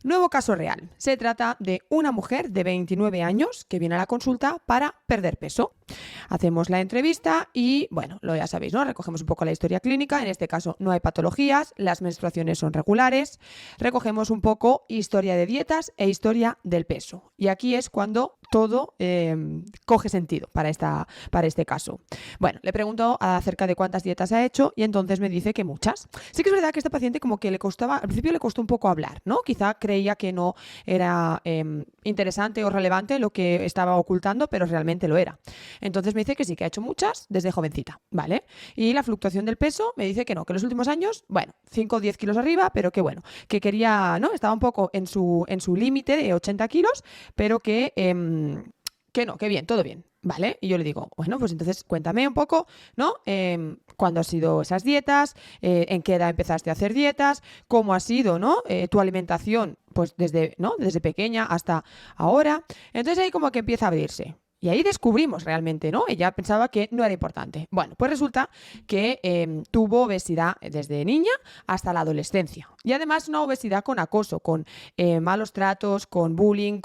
Nuevo caso real. Se trata de una mujer de 29 años que viene a la consulta para perder peso. Hacemos la entrevista y, bueno, lo ya sabéis, ¿no? Recogemos un poco la historia clínica. En este caso no hay patologías, las menstruaciones son regulares. Recogemos un poco historia de dietas e historia del peso. Y aquí es cuando todo coge sentido para este caso. Bueno, le pregunto acerca de cuántas dietas ha hecho y entonces me dice que muchas. Sí que es verdad que esta paciente como que al principio le costó un poco hablar, ¿no? Quizá creía que no era interesante o relevante lo que estaba ocultando, pero realmente lo era. Entonces me dice que sí, que ha hecho muchas desde jovencita, ¿vale? Y la fluctuación del peso me dice que no, que en los últimos años, bueno, 5 o 10 kilos arriba, pero que bueno, que quería, ¿no? Estaba un poco en su límite de 80 kilos, pero que no, que bien, todo bien, ¿vale? Y yo le digo, bueno, pues entonces cuéntame un poco, ¿no? ¿Cuándo han sido esas dietas? ¿En qué edad empezaste a hacer dietas? ¿Cómo ha sido, ¿no? Tu alimentación, pues desde, ¿no? Desde pequeña hasta ahora. Entonces ahí como que empieza a abrirse. Y ahí descubrimos realmente, ¿no? Ella pensaba que no era importante. Bueno, pues resulta que tuvo obesidad desde niña hasta la adolescencia. Y además una obesidad con acoso, con malos tratos, con bullying,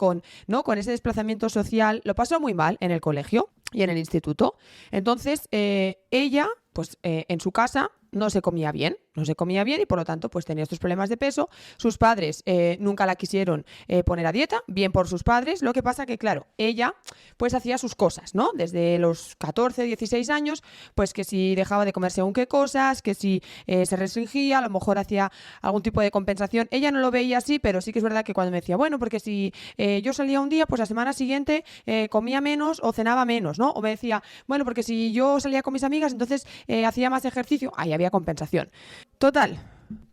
¿no? Con ese desplazamiento social. Lo pasó muy mal en el colegio y en el instituto. Entonces, ella, pues en su casa no se comía bien y por lo tanto pues tenía estos problemas de peso. Sus padres nunca la quisieron poner a dieta, bien por sus padres. Lo que pasa que, claro, ella pues hacía sus cosas, ¿no? Desde los 14, 16 años, pues que si dejaba de comer según qué cosas, que si se restringía, a lo mejor hacía algún tipo de compensación. Ella no lo veía así, pero sí que es verdad que cuando me decía, bueno, porque si yo salía un día, pues la semana siguiente comía menos o cenaba menos, ¿no? O me decía, bueno, porque si yo salía con mis amigas, entonces hacía más ejercicio, ahí había compensación. Total,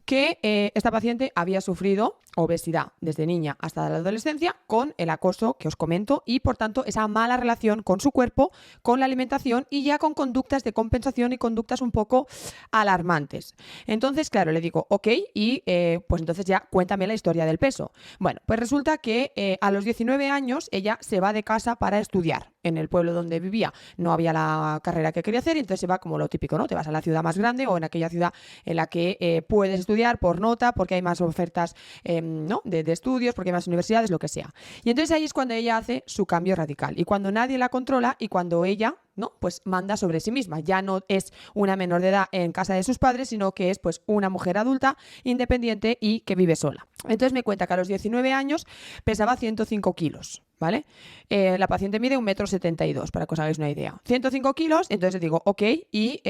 que esta paciente había sufrido obesidad desde niña hasta la adolescencia con el acoso que os comento y por tanto esa mala relación con su cuerpo, con la alimentación y ya con conductas de compensación y conductas un poco alarmantes. Entonces, claro, le digo, ok, y pues entonces ya cuéntame la historia del peso. Bueno, pues resulta que a los 19 años ella se va de casa para estudiar. En el pueblo donde vivía no había la carrera que quería hacer y entonces se va como lo típico, ¿no? Te vas a la ciudad más grande o en aquella ciudad en la que puedes estudiar por nota, porque hay más ofertas ¿no? de estudios, porque hay más universidades, lo que sea. Y entonces ahí es cuando ella hace su cambio radical y cuando nadie la controla y cuando ella, ¿no? Pues manda sobre sí misma. Ya no es una menor de edad en casa de sus padres, sino que es pues una mujer adulta, independiente y que vive sola. Entonces me cuenta que a los 19 años pesaba 105 kilos. ¿Vale? La paciente mide 1,72 m, para que os hagáis una idea. 105 kilos, entonces le digo, ok, y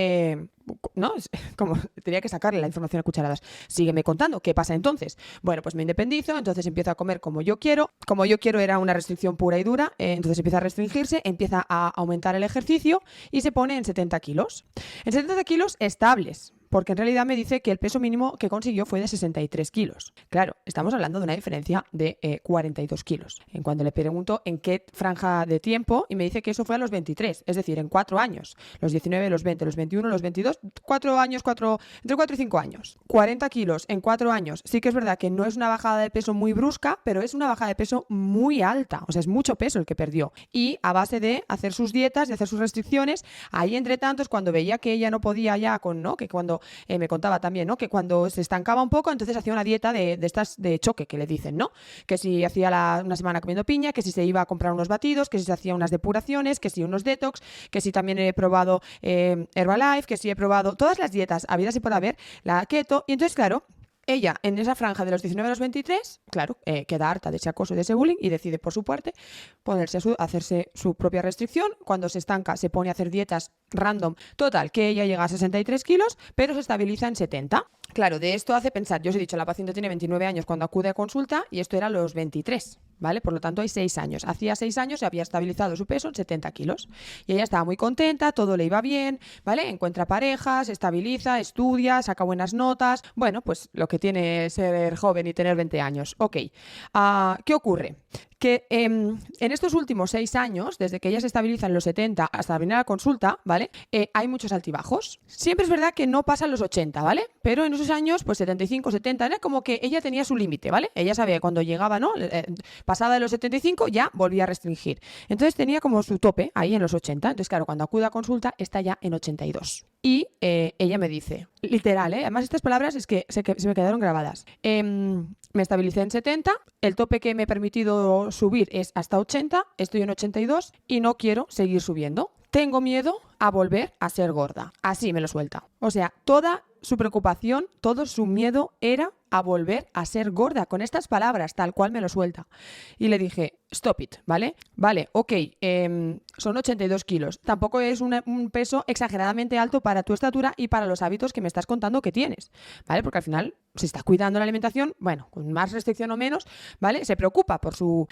no, como tenía que sacarle la información a cucharadas. Sígueme contando, ¿qué pasa entonces? Bueno, pues me independizo, entonces empiezo a comer como yo quiero. Como yo quiero era una restricción pura y dura, entonces empieza a restringirse, empieza a aumentar el ejercicio y se pone en 70 kilos. En 70 kilos estables. Porque en realidad me dice que el peso mínimo que consiguió fue de 63 kilos. Claro, estamos hablando de una diferencia de 42 kilos. En cuanto le pregunto en qué franja de tiempo, y me dice que eso fue a los 23, es decir, en 4 años. Los 19, los 20, los 21, los 22, 4 años, entre 4 y 5 años. 40 kilos en 4 años. Sí que es verdad que no es una bajada de peso muy brusca, pero es una bajada de peso muy alta. O sea, es mucho peso el que perdió. Y a base de hacer sus dietas, de hacer sus restricciones, ahí entre tantos, cuando veía que ella no podía ya ¿no? Que cuando me contaba también, ¿no? Que cuando se estancaba un poco, entonces hacía una dieta de estas de choque que le dicen, ¿no? Que si hacía una semana comiendo piña, que si se iba a comprar unos batidos, que si se hacía unas depuraciones, que si unos detox, que si también he probado Herbalife, que si he probado todas las dietas habidas y por haber, la keto, y entonces, claro, ella, en esa franja de los 19 a los 23, claro, queda harta de ese acoso, de ese bullying y decide por su parte hacerse su propia restricción. Cuando se estanca, se pone a hacer dietas random. Total, que ella llega a 63 kilos, pero se estabiliza en 70. Claro, de esto hace pensar, yo os he dicho, la paciente tiene 29 años cuando acude a consulta y esto era a los 23, ¿vale? Por lo tanto, hay 6 años. Hacía 6 años se había estabilizado su peso en 70 kilos. Y ella estaba muy contenta, todo le iba bien, ¿vale? Encuentra pareja, se estabiliza, estudia, saca buenas notas. Bueno, pues lo que tiene ser joven y tener 20 años. Ok. ¿Qué ocurre? Que en estos últimos 6 años, desde que ella se estabiliza en los 70 hasta venir a la consulta, ¿vale? Hay muchos altibajos. Siempre es verdad que no pasan los 80, ¿vale? Pero en esos años, pues 75, 70, era como que ella tenía su límite, ¿vale? Ella sabía que cuando llegaba, ¿no? Pasada de los 75 ya volvía a restringir. Entonces tenía como su tope ahí en los 80. Entonces, claro, cuando acude a consulta está ya en 82. Y ella me dice, literal, además estas palabras es que se me quedaron grabadas. Me estabilicé en 70, el tope que me he permitido subir es hasta 80, estoy en 82 y no quiero seguir subiendo. Tengo miedo a volver a ser gorda. Así me lo suelta. O sea, toda su preocupación, todo su miedo era a volver a ser gorda, con estas palabras, tal cual me lo suelta. Y le dije, stop it, ¿vale? Vale, ok, son 82 kilos. Tampoco es un peso exageradamente alto para tu estatura y para los hábitos que me estás contando que tienes, ¿vale? Porque al final, si está cuidando la alimentación, bueno, con más restricción o menos, ¿vale? Se preocupa por su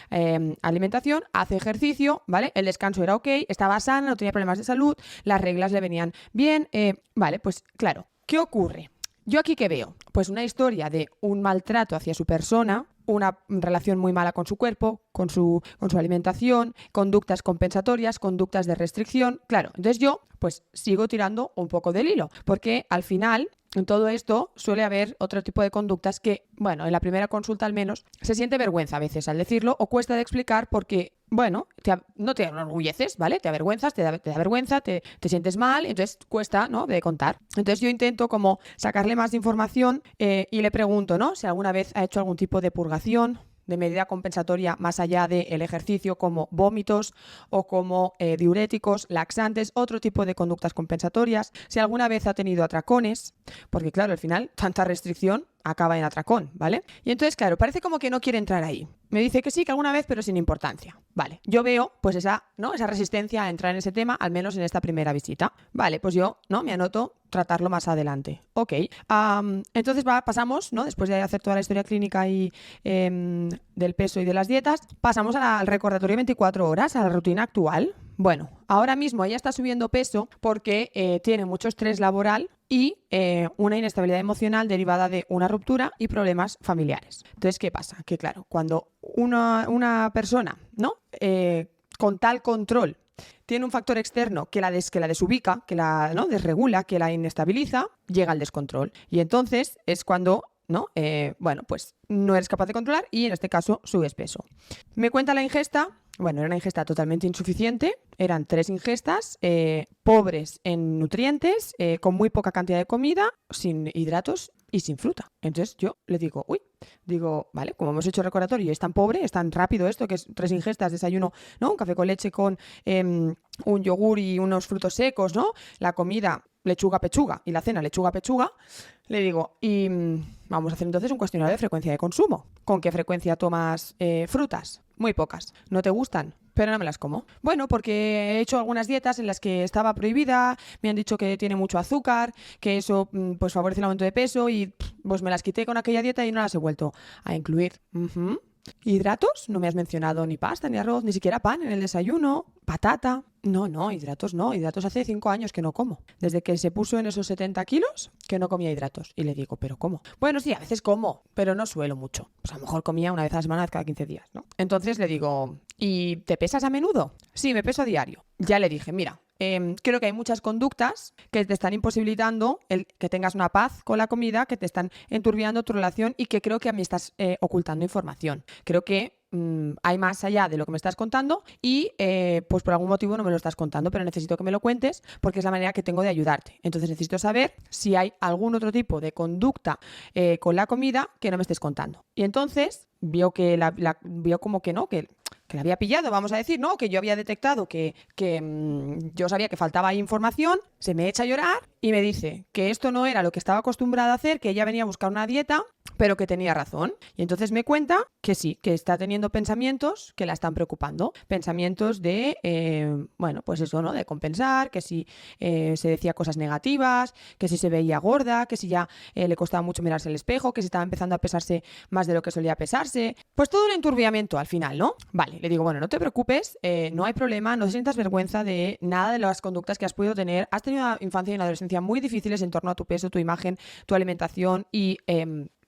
alimentación, hace ejercicio, ¿vale? El descanso era ok, estaba sana, no tenía problemas de salud, las reglas le venían bien, vale, pues claro. ¿Qué ocurre? ¿Yo aquí qué veo? Pues una historia de un maltrato hacia su persona, una relación muy mala con su cuerpo, con su alimentación, conductas compensatorias, conductas de restricción. Claro, entonces yo pues sigo tirando un poco del hilo, porque al final en todo esto suele haber otro tipo de conductas que, bueno, en la primera consulta al menos, se siente vergüenza a veces al decirlo o cuesta de explicar porque, bueno, no te enorgulleces, ¿vale? Te avergüenzas, te da vergüenza, te sientes mal, entonces cuesta, ¿no?, de contar. Entonces yo intento como sacarle más información y le pregunto, ¿no?, si alguna vez ha hecho algún tipo de purgación, de medida compensatoria más allá del ejercicio, como vómitos o como diuréticos, laxantes, otro tipo de conductas compensatorias, si alguna vez ha tenido atracones, porque claro, al final tanta restricción acaba en atracón, ¿vale? Y entonces, claro, parece como que no quiere entrar ahí. Me dice que sí, que alguna vez, pero sin importancia. Vale, yo veo pues esa resistencia a entrar en ese tema, al menos en esta primera visita. Vale, pues yo, ¿no?, me anoto tratarlo más adelante. Ok, entonces pasamos, ¿no?, después de hacer toda la historia clínica y del peso y de las dietas, pasamos al recordatorio 24 horas, a la rutina actual. Bueno, ahora mismo ella está subiendo peso porque tiene mucho estrés laboral y una inestabilidad emocional derivada de una ruptura y problemas familiares. Entonces, ¿qué pasa? Que claro, cuando una persona, ¿no?, con tal control tiene un factor externo que la desubica, que la, ¿no?, desregula, que la inestabiliza, llega al descontrol. Y entonces es cuando, ¿no?, bueno, pues no eres capaz de controlar y en este caso subes peso. Me cuenta la ingesta. Bueno, era una ingesta totalmente insuficiente, eran 3 ingestas, pobres en nutrientes, con muy poca cantidad de comida, sin hidratos y sin fruta. Entonces yo le digo, vale, como hemos hecho recordatorio y es tan pobre, es tan rápido esto, que es 3 ingestas, desayuno, ¿no?, un café con leche con un yogur y unos frutos secos, ¿no?, la comida lechuga, pechuga y la cena lechuga, pechuga, le digo, y vamos a hacer entonces un cuestionario de frecuencia de consumo. ¿Con qué frecuencia tomas frutas? Muy pocas. ¿No te gustan? Pero no me las como. Bueno, porque he hecho algunas dietas en las que estaba prohibida, me han dicho que tiene mucho azúcar, que eso pues favorece el aumento de peso y pues me las quité con aquella dieta y no las he vuelto a incluir. ¿Hidratos? No me has mencionado ni pasta, ni arroz, ni siquiera pan en el desayuno, patata. No, hidratos no. Hidratos hace 5 años que no como. Desde que se puso en esos 70 kilos, que no comía hidratos. Y le digo, ¿pero cómo? Bueno, sí, a veces como, pero no suelo mucho. Pues a lo mejor comía una vez a la semana, cada 15 días, ¿no? Entonces le digo, ¿y te pesas a menudo? Sí, me peso a diario. Ya le dije, mira, creo que hay muchas conductas que te están imposibilitando el que tengas una paz con la comida, que te están enturbiando tu relación y que creo que a mí estás ocultando información. Creo que hay más allá de lo que me estás contando y pues por algún motivo no me lo estás contando, pero necesito que me lo cuentes porque es la manera que tengo de ayudarte. Entonces necesito saber si hay algún otro tipo de conducta con la comida que no me estés contando. Y entonces vio que vio como que no, que la había pillado, vamos a decir, ¿no?, que yo había detectado que yo sabía que faltaba información, se me echa a llorar y me dice que esto no era lo que estaba acostumbrada a hacer, que ella venía a buscar una dieta, pero que tenía razón. Y entonces me cuenta que sí, que está teniendo pensamientos que la están preocupando. Pensamientos de, bueno, pues eso, ¿no?, de compensar, que si se decía cosas negativas, que si se veía gorda, que si ya le costaba mucho mirarse al espejo, que si estaba empezando a pesarse más de lo que solía pesarse. Pues todo un enturbiamiento al final, ¿no? Vale, le digo, bueno, no te preocupes, no hay problema, no sientas vergüenza de nada de las conductas que has podido tener. Has tenido una infancia y una adolescencia muy difíciles en torno a tu peso, tu imagen, tu alimentación y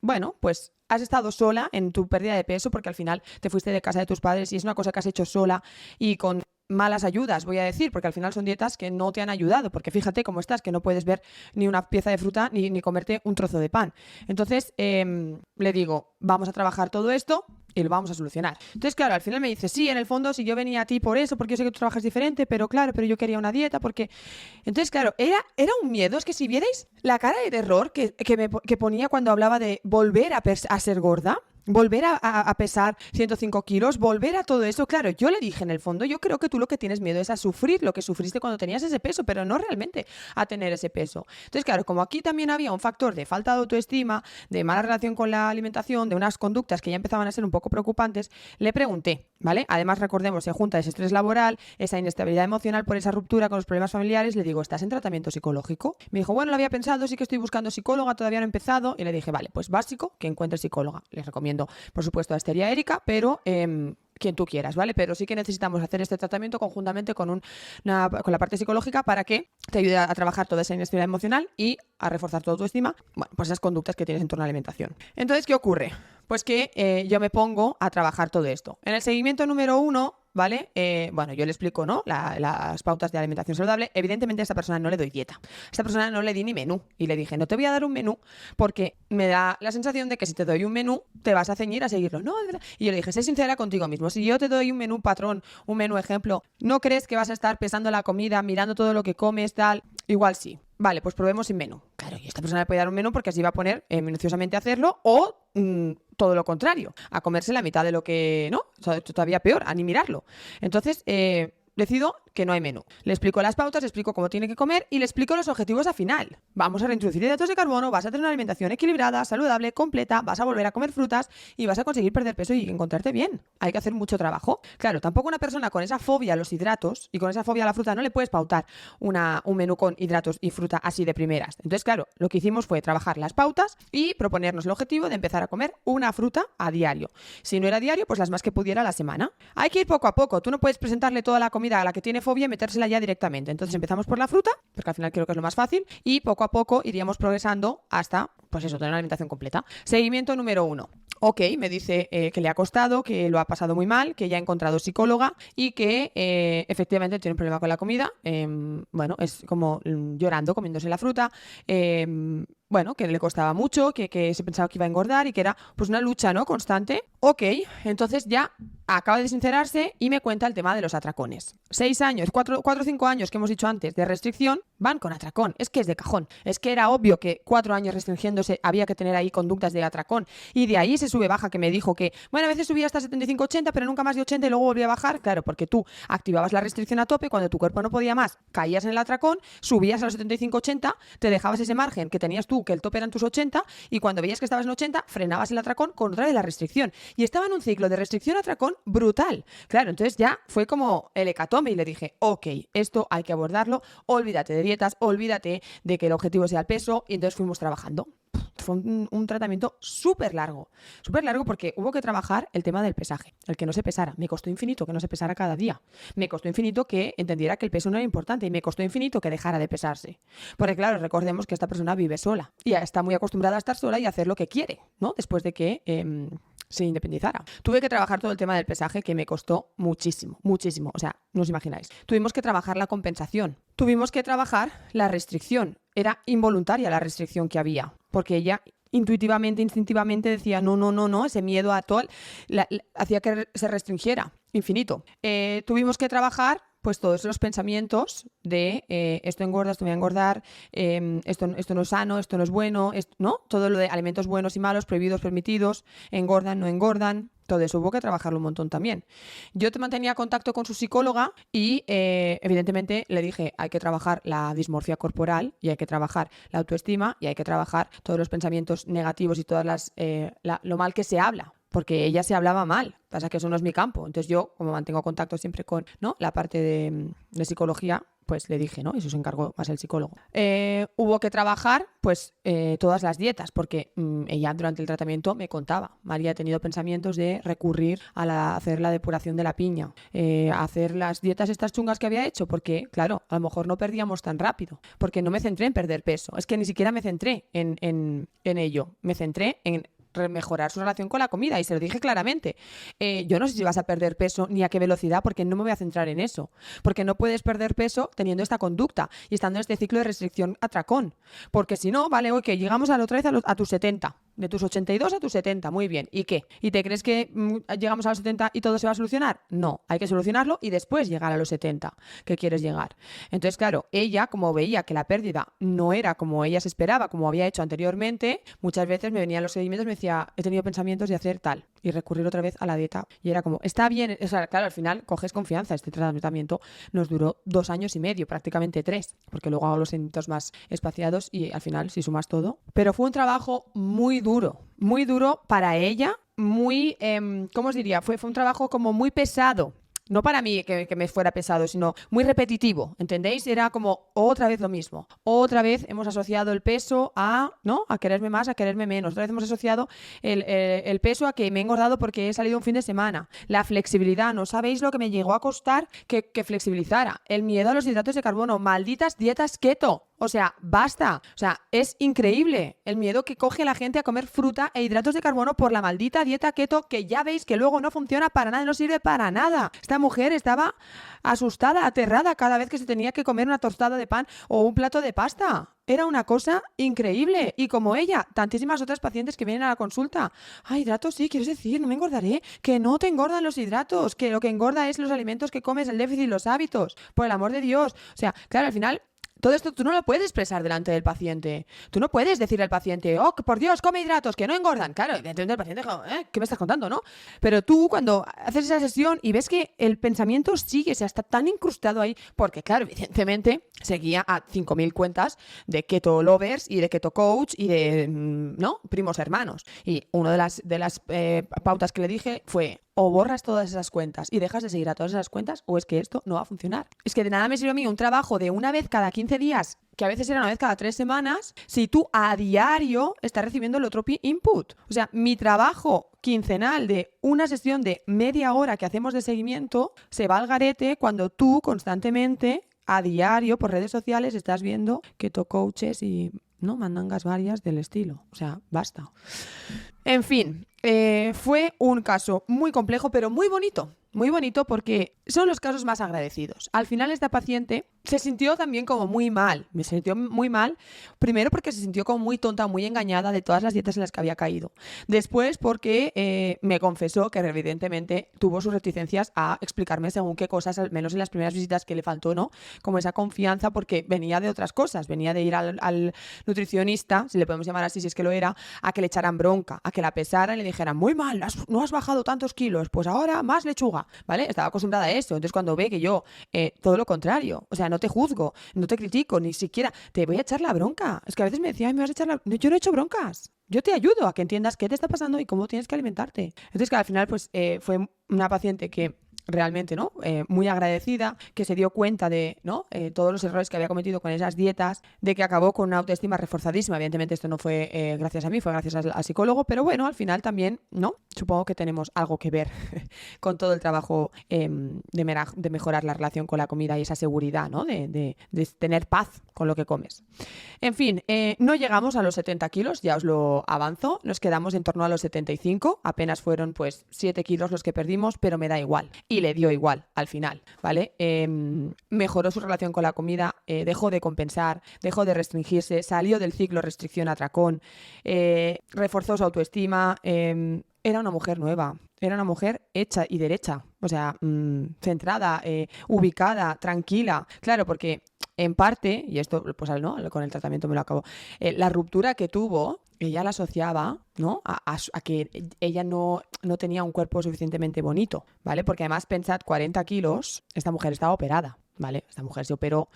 bueno, pues has estado sola en tu pérdida de peso porque al final te fuiste de casa de tus padres y es una cosa que has hecho sola y con malas ayudas, voy a decir, porque al final son dietas que no te han ayudado, porque fíjate cómo estás, que no puedes ver ni una pieza de fruta ni comerte un trozo de pan. Entonces le digo, vamos a trabajar todo esto y lo vamos a solucionar. Entonces, claro, al final me dice, sí, en el fondo, si yo venía a ti por eso, porque yo sé que tú trabajas diferente, pero claro, pero yo quería una dieta, porque... Entonces, claro, era un miedo, es que si vierais la cara de terror que ponía cuando hablaba de volver a ser gorda, volver a pesar 105 kilos, volver a todo eso. Claro, yo le dije en el fondo, yo creo que tú lo que tienes miedo es a sufrir lo que sufriste cuando tenías ese peso, pero no realmente a tener ese peso. Entonces, claro, como aquí también había un factor de falta de autoestima, de mala relación con la alimentación, de unas conductas que ya empezaban a ser un poco preocupantes, le pregunté, ¿vale? Además, recordemos, se junta ese estrés laboral, esa inestabilidad emocional por esa ruptura con los problemas familiares, le digo, ¿estás en tratamiento psicológico? Me dijo, bueno, lo había pensado, sí que estoy buscando psicóloga, todavía no he empezado, y le dije, vale, pues básico, que encuentre psicóloga. Les recomiendo, por supuesto, a Asteria Erika, pero quien tú quieras, ¿vale? Pero sí que necesitamos hacer este tratamiento conjuntamente con la parte psicológica para que te ayude a trabajar toda esa inestabilidad emocional y a reforzar tu autoestima, bueno, pues esas conductas que tienes en torno a la alimentación. Entonces, ¿qué ocurre? Pues que yo me pongo a trabajar todo esto. En el seguimiento número 1, ¿vale? Bueno, yo le explico, ¿no? Las pautas de alimentación saludable. Evidentemente a esta persona no le doy dieta. A esta persona no le di ni menú. Y le dije, no te voy a dar un menú porque me da la sensación de que si te doy un menú te vas a ceñir a seguirlo. No, y yo le dije, sé sincera contigo mismo. Si yo te doy un menú patrón, un menú ejemplo, ¿no crees que vas a estar pesando la comida, mirando todo lo que comes, tal? Igual sí. Vale, pues probemos sin menú. Claro, y esta persona le puede dar un menú porque así va a poner minuciosamente a hacerlo o todo lo contrario, a comerse la mitad de lo que, ¿no? O sea, todavía peor, a ni mirarlo. Entonces, decido que no hay menú. Le explico las pautas, le explico cómo tiene que comer y le explico los objetivos a final. Vamos a reintroducir hidratos de carbono, vas a tener una alimentación equilibrada, saludable, completa, vas a volver a comer frutas y vas a conseguir perder peso y encontrarte bien. Hay que hacer mucho trabajo. Claro, tampoco una persona con esa fobia a los hidratos y con esa fobia a la fruta no le puedes pautar un menú con hidratos y fruta así de primeras. Entonces, claro, lo que hicimos fue trabajar las pautas y proponernos el objetivo de empezar a comer una fruta a diario. Si no era diario, pues las más que pudiera a la semana. Hay que ir poco a poco. Tú no puedes presentarle toda la comida a la que tiene fobia y metérsela ya directamente. Entonces empezamos por la fruta, porque al final creo que es lo más fácil, y poco a poco iríamos progresando hasta, pues eso, tener una alimentación completa. Seguimiento número 1. Ok, me dice que le ha costado, que lo ha pasado muy mal, que ya ha encontrado psicóloga y que efectivamente tiene un problema con la comida. Bueno, es como llorando, comiéndose la fruta. Bueno, que le costaba mucho, que se pensaba que iba a engordar y que era pues una lucha, ¿no? Constante. Ok, entonces ya acaba de sincerarse y me cuenta el tema de los atracones. 6 años, 4 o 5 años que hemos dicho antes de restricción, van con atracón. Es que es de cajón. Es que era obvio que 4 años restringiéndose había que tener ahí conductas de atracón. Y de ahí se sube-baja que me dijo que, bueno, a veces subía hasta 75-80, pero nunca más de 80 y luego volvía a bajar. Claro, porque tú activabas la restricción a tope, cuando tu cuerpo no podía más, caías en el atracón, subías a los 75-80, te dejabas ese margen que tenías tú, que el tope eran tus 80, y cuando veías que estabas en 80, frenabas el atracón con otra vez la restricción. Y estaba en un ciclo de restricción-atracón brutal. Claro, entonces ya fue como el hecatombe y le dije, ok, esto hay que abordarlo, olvídate de dietas, olvídate de que el objetivo sea el peso, y entonces fuimos trabajando. Fue un tratamiento súper largo porque hubo que trabajar el tema del pesaje, el que no se pesara. Me costó infinito que no se pesara cada día. Me costó infinito que entendiera que el peso no era importante y me costó infinito que dejara de pesarse. Porque claro, recordemos que esta persona vive sola y está muy acostumbrada a estar sola y a hacer lo que quiere, ¿no? Después de que se independizara. Tuve que trabajar todo el tema del pesaje que me costó muchísimo, muchísimo. O sea, no os imagináis. Tuvimos que trabajar la compensación. Tuvimos que trabajar la restricción. Era involuntaria la restricción que había, porque ella intuitivamente, instintivamente decía no, ese miedo a todo hacía que se restringiera infinito. Tuvimos que trabajar pues todos los pensamientos de esto engorda, esto me va a engordar, esto no es sano, esto no es bueno, ¿no? Todo lo de alimentos buenos y malos, prohibidos, permitidos, engordan, no engordan. Todo eso hubo que trabajarlo un montón también. Yo te mantenía contacto con su psicóloga y evidentemente le dije hay que trabajar la dismorfia corporal y hay que trabajar la autoestima y hay que trabajar todos los pensamientos negativos y todas lo mal que se habla. Porque ella se hablaba mal, pasa que eso no es mi campo. Entonces yo, como mantengo contacto siempre con, ¿no?, la parte de psicología, pues le dije, ¿no? Eso se encargó más el psicólogo. Hubo que trabajar, pues, todas las dietas, porque ella durante el tratamiento me contaba. María ha tenido pensamientos de recurrir a hacer la depuración de la piña, a hacer las dietas estas chungas que había hecho, porque, claro, a lo mejor no perdíamos tan rápido, porque no me centré en perder peso. Es que ni siquiera me centré en ello. Me centré en mejorar su relación con la comida y se lo dije claramente. Yo no sé si vas a perder peso ni a qué velocidad porque no me voy a centrar en eso, porque no puedes perder peso teniendo esta conducta y estando en este ciclo de restricción atracón, porque si no, vale, ok, llegamos a la otra vez a tus 70, de tus 82 a tus 70, muy bien. ¿Y qué? ¿Y te crees que llegamos a los 70 y todo se va a solucionar? No, hay que solucionarlo y después llegar a los 70 que quieres llegar. Entonces, claro, ella, como veía que la pérdida no era como ella se esperaba, como había hecho anteriormente, muchas veces me venían los seguimientos y me decía, he tenido pensamientos de hacer tal y recurrir otra vez a la dieta. Y era como, está bien, o sea, claro, al final coges confianza. Este tratamiento nos duró 2 años y medio, prácticamente 3, porque luego hago los seguimientos más espaciados y al final, si sumas todo. Pero fue un trabajo muy duro para ella, muy, ¿cómo os diría? Fue un trabajo como muy pesado. No para mí que me fuera pesado, sino muy repetitivo, ¿entendéis? Era como otra vez lo mismo. Otra vez hemos asociado el peso a, ¿no? A quererme más, a quererme menos. Otra vez hemos asociado el peso a que me he engordado porque he salido un fin de semana. La flexibilidad, no sabéis lo que me llegó a costar que flexibilizara. El miedo a los hidratos de carbono, malditas dietas keto. O sea, basta. O sea, es increíble el miedo que coge la gente a comer fruta e hidratos de carbono por la maldita dieta keto, que ya veis que luego no funciona para nada, no sirve para nada. Esta mujer estaba asustada, aterrada cada vez que se tenía que comer una tostada de pan o un plato de pasta. Era una cosa increíble. Y como ella, tantísimas otras pacientes que vienen a la consulta. Ah, hidratos, sí, quieres decir, no me engordaré. Que no te engordan los hidratos, que lo que engorda es los alimentos que comes, el déficit, los hábitos. Por el amor de Dios. O sea, claro, al final todo esto tú no lo puedes expresar delante del paciente. Tú no puedes decirle al paciente, oh, por Dios, come hidratos, que no engordan. Claro, evidentemente el paciente, ¿qué me estás contando, no? Pero tú cuando haces esa sesión y ves que el pensamiento sigue, o sea, está tan incrustado ahí, porque claro, evidentemente seguía a 5.000 cuentas de Keto Lovers y de Keto Coach y de, ¿no? Primos hermanos. Y una de las pautas que le dije fue, o borras todas esas cuentas y dejas de seguir a todas esas cuentas, o es que esto no va a funcionar. Es que de nada me sirve a mí un trabajo de una vez cada 15 días, que a veces era una vez cada 3 semanas, si tú a diario estás recibiendo el otro input. O sea, mi trabajo quincenal de una sesión de media hora que hacemos de seguimiento se va al garete cuando tú constantemente, a diario, por redes sociales, estás viendo keto coaches y, ¿no? Mandangas varias del estilo. O sea, basta. En fin, fue un caso muy complejo, pero muy bonito. Muy bonito porque son los casos más agradecidos. Al final esta paciente se sintió también como muy mal. Me sintió muy mal, primero porque se sintió como muy tonta, muy engañada de todas las dietas en las que había caído. Después porque me confesó que evidentemente tuvo sus reticencias a explicarme según qué cosas, al menos en las primeras visitas, que le faltó, ¿no? Como esa confianza, porque venía de otras cosas. Venía de ir al nutricionista, si le podemos llamar así, si es que lo era, a que le echaran bronca, a que la pesaran y le dijeran, muy mal, no has bajado tantos kilos, pues ahora más lechuga, ¿vale? Estaba acostumbrada a eso. Entonces cuando ve que yo, todo lo contrario, o sea, no te juzgo, no te critico, ni siquiera te voy a echar la bronca. Es que a veces me decía, ay, me vas a echar la... No, yo no he hecho broncas. Yo te ayudo a que entiendas qué te está pasando y cómo tienes que alimentarte. Entonces que al final pues fue una paciente que realmente, ¿no? Muy agradecida, que se dio cuenta de, ¿no? Todos los errores que había cometido con esas dietas, de que acabó con una autoestima reforzadísima. Evidentemente esto no fue gracias a mí, fue gracias al psicólogo, pero bueno, al final también, ¿no? Supongo que tenemos algo que ver con todo el trabajo de mejorar la relación con la comida y esa seguridad, ¿no? De tener paz con lo que comes. En fin, no llegamos a los 70 kilos, ya os lo avanzo, nos quedamos en torno a los 75, apenas fueron pues 7 kilos los que perdimos, pero me da igual. Y le dio igual al final, ¿vale? Mejoró su relación con la comida, dejó de compensar, dejó de restringirse, salió del ciclo restricción-atracón, reforzó su autoestima, era una mujer nueva, era una mujer hecha y derecha, o sea, centrada, ubicada, tranquila. Claro, porque en parte, y esto pues no, con el tratamiento me lo acabo, la ruptura que tuvo, ella la asociaba, ¿no? a que ella no tenía un cuerpo suficientemente bonito, ¿vale? Porque además, pensad, 40 kilos, esta mujer estaba operada, ¿vale? Esta mujer se operó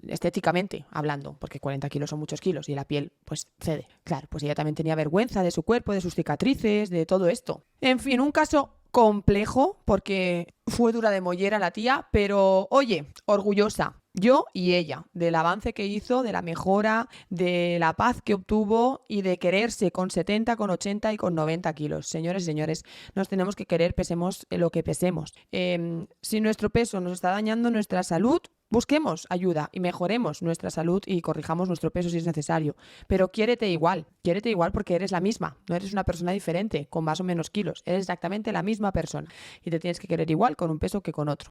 estéticamente hablando, porque 40 kilos son muchos kilos y la piel pues cede. Claro, pues ella también tenía vergüenza de su cuerpo, de sus cicatrices, de todo esto. En fin, un caso complejo porque fue dura de mollera la tía, pero oye, orgullosa. Yo y ella, del avance que hizo, de la mejora, de la paz que obtuvo y de quererse con 70, con 80 y con 90 kilos. Señores y señores, nos tenemos que querer, pesemos lo que pesemos. Si nuestro peso nos está dañando nuestra salud, busquemos ayuda y mejoremos nuestra salud y corrijamos nuestro peso si es necesario. Pero quiérete igual porque eres la misma. No eres una persona diferente, con más o menos kilos. Eres exactamente la misma persona y te tienes que querer igual con un peso que con otro.